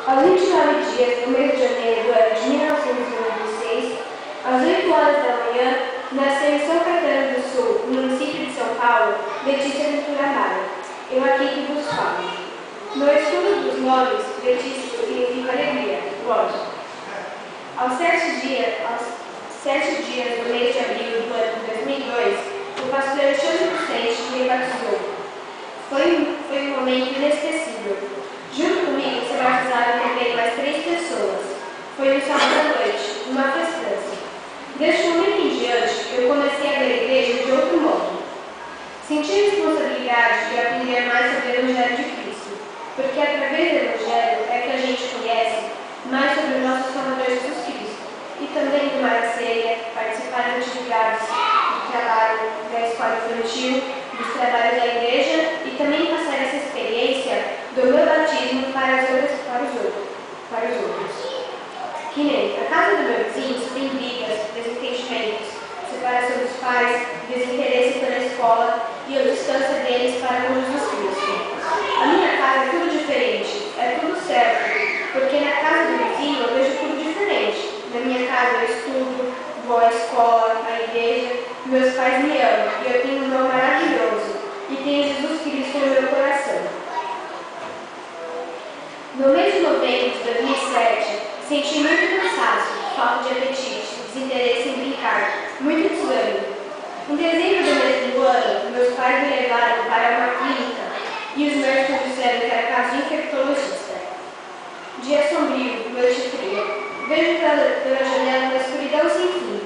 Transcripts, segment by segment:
Aos 29 dias do mês de janeiro do ano de 1996, às 8 horas da manhã, nasceu em São Caetano do Sul, no município de São Paulo, Letícia Ventura Maia. Eu aqui que vos falo. No estudo dos nomes, Letícia significa alegria, lógico. Aos 7 dias do mês de abril do ano de 2002, o pastor Alexandre Vicente me batizou. Foi um momento inesquecível. Junto comigo se batizaram também mais 3 pessoas. Foi no sábado à noite, numa festança. Deste momento em diante, eu comecei a ver a igreja de outro modo. Senti a responsabilidade de aprender mais sobre o Evangelho de Cristo, porque através do Evangelho é que a gente conhece mais sobre o nosso Salvador Jesus Cristo, e também tomar a ceia, participar das atividades do trabalho da escola infantil, dos trabalhos da igreja e também passar essa experiência do meu batismo para os outros. Que nem a casa do meu vizinho tem brigas, desentendimentos, separação dos pais, desinteresse pela escola e a distância deles para com Jesus Cristo. A minha casa é tudo diferente, é tudo certo, porque na casa do vizinho eu vejo tudo diferente. Na minha casa eu estudo, vou à escola, à igreja, meus pais me amam e eu tenho um irmão maravilhoso e tenho Jesus Cristo no meu coração. No mês de novembro de 2007, senti muito cansaço, falta de apetite, desinteresse em brincar, muito desânimo. Em dezembro do mesmo ano, meus pais me levaram para uma clínica e os médicos disseram que era caso de infectologista. Dia sombrio, noite fria. Vejo pela janela uma escuridão sem fim.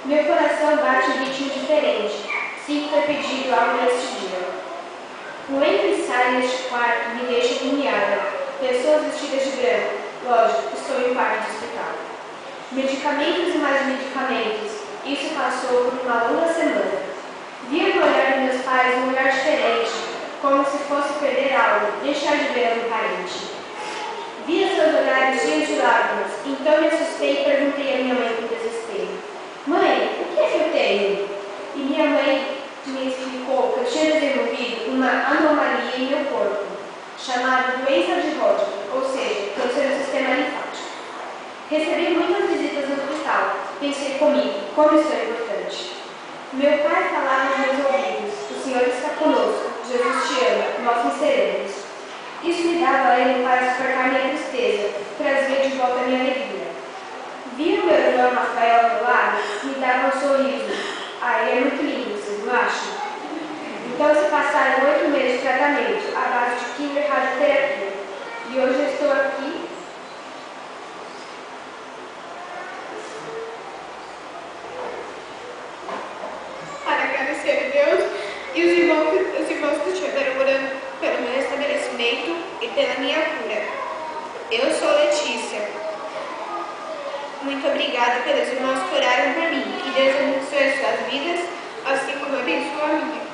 Meu coração bate em ritmo diferente. Sinto ter pedido algo neste dia. O entra e sai neste quarto me deixa agoniada. Pessoas vestidas de branco. Lógico, estou em quarto de hospital. Medicamentos e mais medicamentos. Isso passou por uma longa semana. Via no olhar dos meus pais um olhar diferente, como se fosse perder algo, deixar de ver algum parente. Via seus olhares cheios de lágrimas, então me assustei e perguntei à minha mãe com desespero: Mãe, o que é que eu tenho? E minha mãe me explicou que eu tinha desenvolvido uma anomalia em meu corpo, chamada doença de Hodgkin, ou seja, câncer do sistema linfático. Recebi muitas visitas no hospital. Pensei comigo, como isso é importante. Meu pai falava nos meus ouvidos: o Senhor está conosco, Jesus te ama, nós venceremos. Isso me dava ânimo para suportar minha tristeza, trazia de volta a minha alegria. Via o meu irmão Rafael ao meu lado, me dava um sorriso. Ah, ele é muito lindo, vocês não acham? Então se passaram 8 meses de tratamento, à base de quimio e radioterapia. E hoje eu estou aqui para agradecer a Deus e os irmãos que estiveram orando pelo meu restabelecimento e pela minha cura. Eu sou Letícia. Muito obrigada pelos irmãos que oraram por mim. Que Deus abençoe as suas vidas, assim como abençoa a minha.